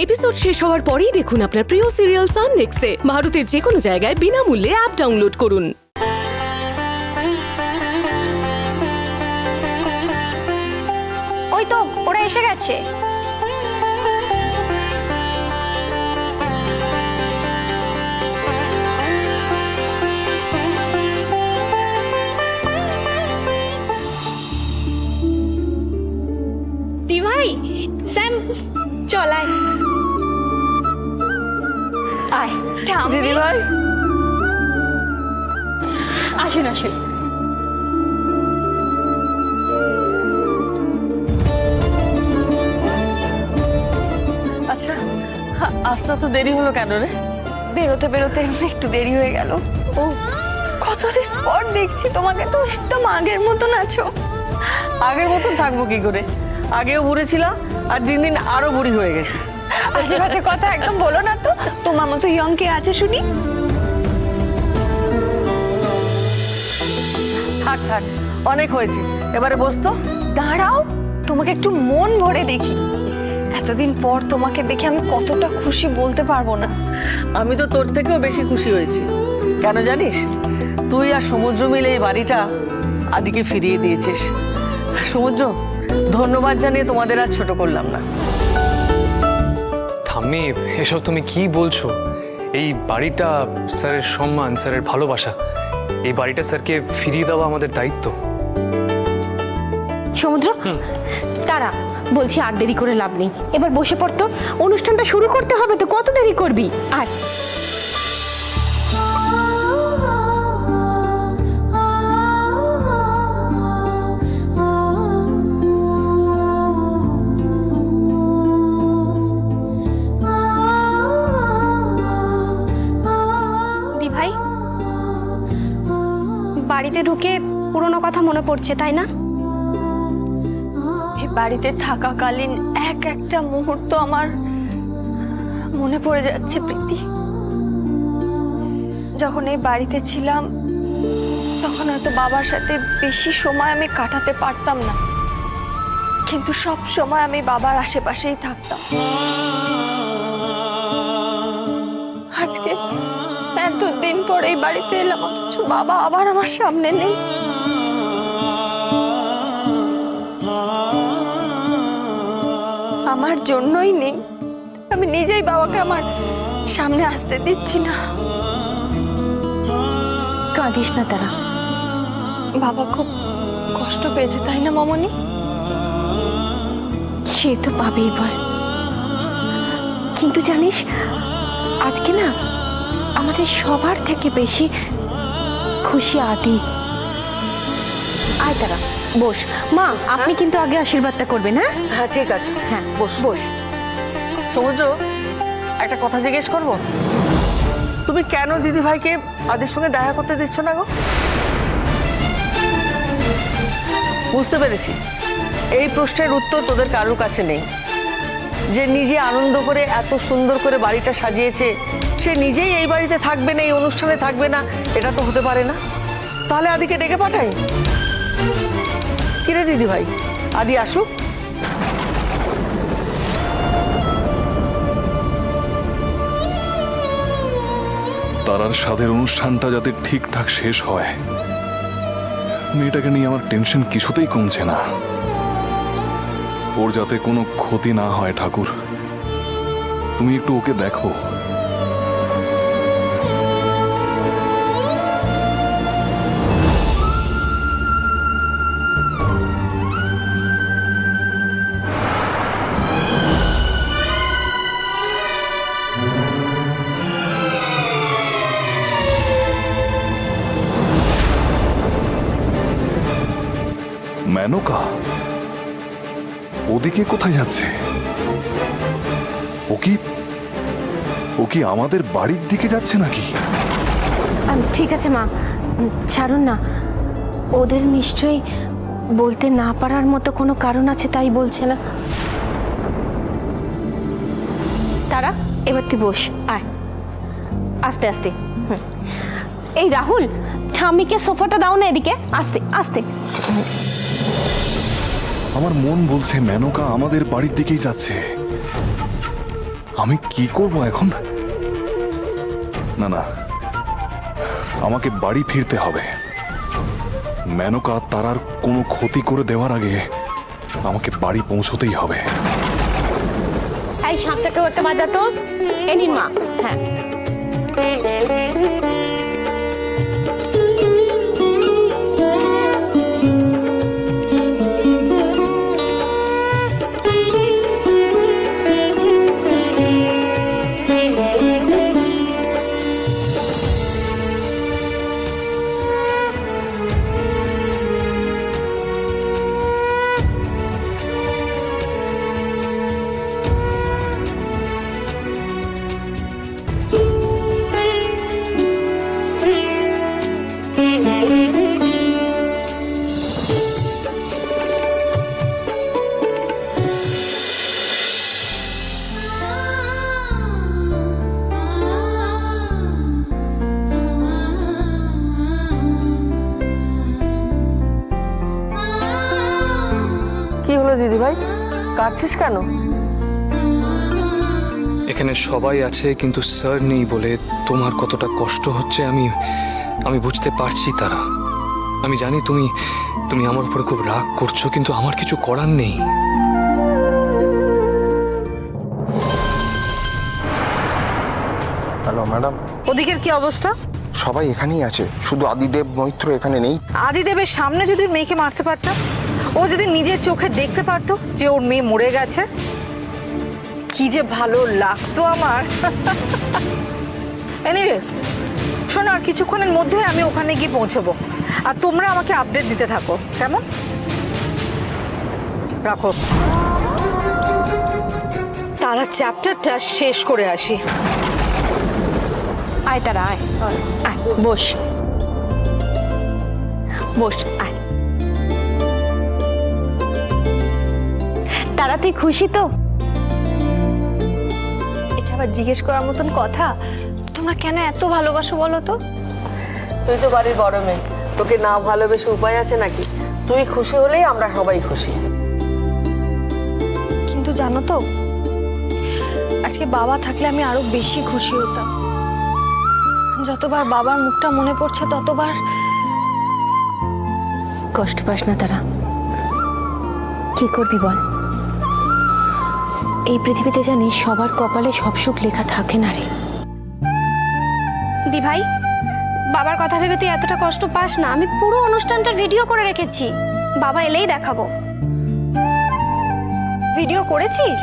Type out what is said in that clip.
Episode শেষ হওয়ার পরেই দেখুন আপনার প্রিয় সিরিয়াল সান নেক্সটে ভারতের যে কোনো জায়গায় বিনামূল্যে অ্যাপ ডাউনলোড করুন। ওই তো ওরা এসে গেছে। ভাই স্যাম চলায় আয় দিদি ভাই আসুন আসুন। আচ্ছা আসতে তো দেরি হলো কেন রে? বেরোতে বেরোতে একটু দেরি হয়ে গেল। ও কতদিন পর দেখছি তোমাকে, তো একদম আগের মতন আছো। আগের মতন থাকবো কি করে? আগেও বুড়ি ছিলাম আর দিন দিন আরো বুড়ি হয়ে গেছে। আজে বাজে কথা একদম বলো না তো। তোমার মতো ইয়ং কে আছে শুনি? থাক থাক অনেক হয়েছে, এবারে বসতো। দাঁড়াও, তোমাকে একটু মন ভরে দেখি। এতদিন পর তোমাকে দেখে আমি কতটা খুশি বলতে পারবো না। আমি তো তোর থেকেও বেশি খুশি হয়েছি। কেন জানিস? তুই আর সমুদ্র মিলে এই বাড়িটা আদিকে ফিরিয়ে দিয়েছিস। সমুদ্র, ধন্যবাদ জানিয়ে তোমাদের আর ছোট করলাম না। ঠাম্মি, এসব তুমি কি বলছো? এই বাড়িটা স্যারের সম্মান, স্যারের ভালোবাসা। এই বাড়িটা স্যারকে ফিরিয়ে দেওয়া আমাদের দায়িত্ব। সমুদ্র, তারা বলছি আর দেরি করে লাভ নেই, এবার বসে পড়তো। অনুষ্ঠানটা শুরু করতে হবে তো, কত দেরি করবি? আয়। ভাই বাড়িতে ঢুকে পুরনো কথা মনে পড়ছে, তাই না? এই বাড়িতে থাকাকালীন এক একটা মুহূর্ত আমার মনে পড়ে যাচ্ছে প্রীতি। যখন এই বাড়িতে ছিলাম তখন হয়তো বাবার সাথে বেশি সময় আমি কাটাতে পারতাম না, কিন্তু সব সময় আমি বাবার আশেপাশেই থাকতাম। আজকে এতদিন পর এই বাড়িতে এলাম, অথচ বাবা আবার আমার সামনে নেই। আমার জন্যই নেই, আমি নিজেই বাবাকে আমার সামনে আসতে দিচ্ছি না। কাঁদিস না তারা। বাবা খুব কষ্ট পেয়েছে, তাই না মামনি? সে তো পাবেই বল, কিন্তু জানিস আজকে না আমাদের সবার থেকে বেশি খুশি আদি। আয় তারা, বস। মা, আপনি কিন্তু আগে আশীর্বাদটা করবেন। হ্যাঁ হ্যাঁ ঠিক আছে, হ্যাঁ, বস বস। সমুদ্র, একটা কথা জিজ্ঞেস করবো? তুমি কেন দিদি ভাইকে আদির সঙ্গে দেখা করতে দিচ্ছ না গো? বুঝতে পেরেছি, এই প্রশ্নের উত্তর তোদের কারোর কাছে নেই। যে নিজে আনন্দ করে এত সুন্দর করে বাড়িটা সাজিয়েছে, সে নিজেই এই বাড়িতে থাকবে না, এই অনুষ্ঠানে থাকবে না, এটা তো হতে পারে না। তাহলে আদিকে ডেকে পাঠাই। কিরে দিদি ভাই, আদি আসুক। তারার সাধের অনুষ্ঠানটা যাতে ঠিকঠাক শেষ হয়, মেয়েটাকে নিয়ে আমার টেনশন কিছুতেই কমছে না। ওর যাতে কোনো ক্ষতি না হয় ঠাকুর, তুমি একটু ওকে দেখো। মেনকা ওদিকে কোথায় যাচ্ছে? ও কি আমাদের বাড়ির দিকে যাচ্ছে নাকি? ঠিক আছে মা, ছাড়ুন না। ওদের নিশ্চয়ই বলতে না পারার মতো কোনো কারণ আছে, তাই বলছে না। তারা, এবার তুই বস। আয় আস্তে আস্তে। এই রাহুল, ঠাম্মিকে সোফাটা দাও না এদিকে। আস্তে আস্তে। আমার মন বলছে মেনকা আমাদের বাড়ির দিকেই যাচ্ছে। আমি কি করব এখন? না না, আমাকে বাড়ি ফিরতে হবে। মেনকা তারার কোনো ক্ষতি করে দেওয়ার আগে আমাকে বাড়ি পৌঁছতেই হবে। এই সাপটাকে করতে বাজা তো এ নিন মা। হ্যাঁ কি হলো দিদি ভাই, কাঁদছিস কেন? এখানে সবাই আছে কিন্তু স্যার নেই বলে তোমার কতটা কষ্ট হচ্ছে আমি বুঝতে পারছি তারা। আমি জানি তুমি তুমি আমার উপরে খুব রাগ করছো, কিন্তু আমার কিছু করার নেই। হ্যালো ম্যাডাম, ওদিকের কি অবস্থা? সবাই এখানেই আছে, শুধু আদিদেব মৈত্র এখানে নেই। আদিদেবের সামনে যদি ওর মেয়েকে মারতে পারতাম, ও যদি নিজের চোখে দেখতে পারতো যে ওর মেয়ে মরে গেছে, কি যে ভালো লাগতো আমার। এনিওয়ে শোনো, আর কিছুক্ষণের মধ্যে আমি ওখানে গিয়ে পৌঁছবো, আর তোমরা আমাকে আপডেট দিতে থাকো, কেমন? রাখো। তারা চ্যাপ্টারটা শেষ করে আসি। আয় তারা আয় আয় বস বস আয়। তারা তুই খুশি তো? এটা আবার জিজ্ঞেস করার মতন কথা? তোমরা কেন এত ভালোবাসো বলো তো? তুই তো বাড়ির বড় মেয়ে, তোকে না ভালোবেসে উপায় আছে নাকি? তুই খুশি হলেই আমরা সবাই খুশি। কিন্তু জানো তো, আজকে বাবা থাকলে আমি আরো বেশি খুশি হতাম। যতবার বাবার মুখটা মনে পড়ছে ততবার। কষ্ট পাস না তারা, কি করবি বল? এই পৃথিবীতে জানিস সবার কপালে সব সুখ লেখা থাকে না রে। দি ভাই, বাবার কথা ভেবে তুই এতটা কষ্ট পাস না। আমি পুরো অনুষ্ঠানটার ভিডিও করে রেখেছি, বাবা এলেই দেখাবো। ভিডিও করেছিস?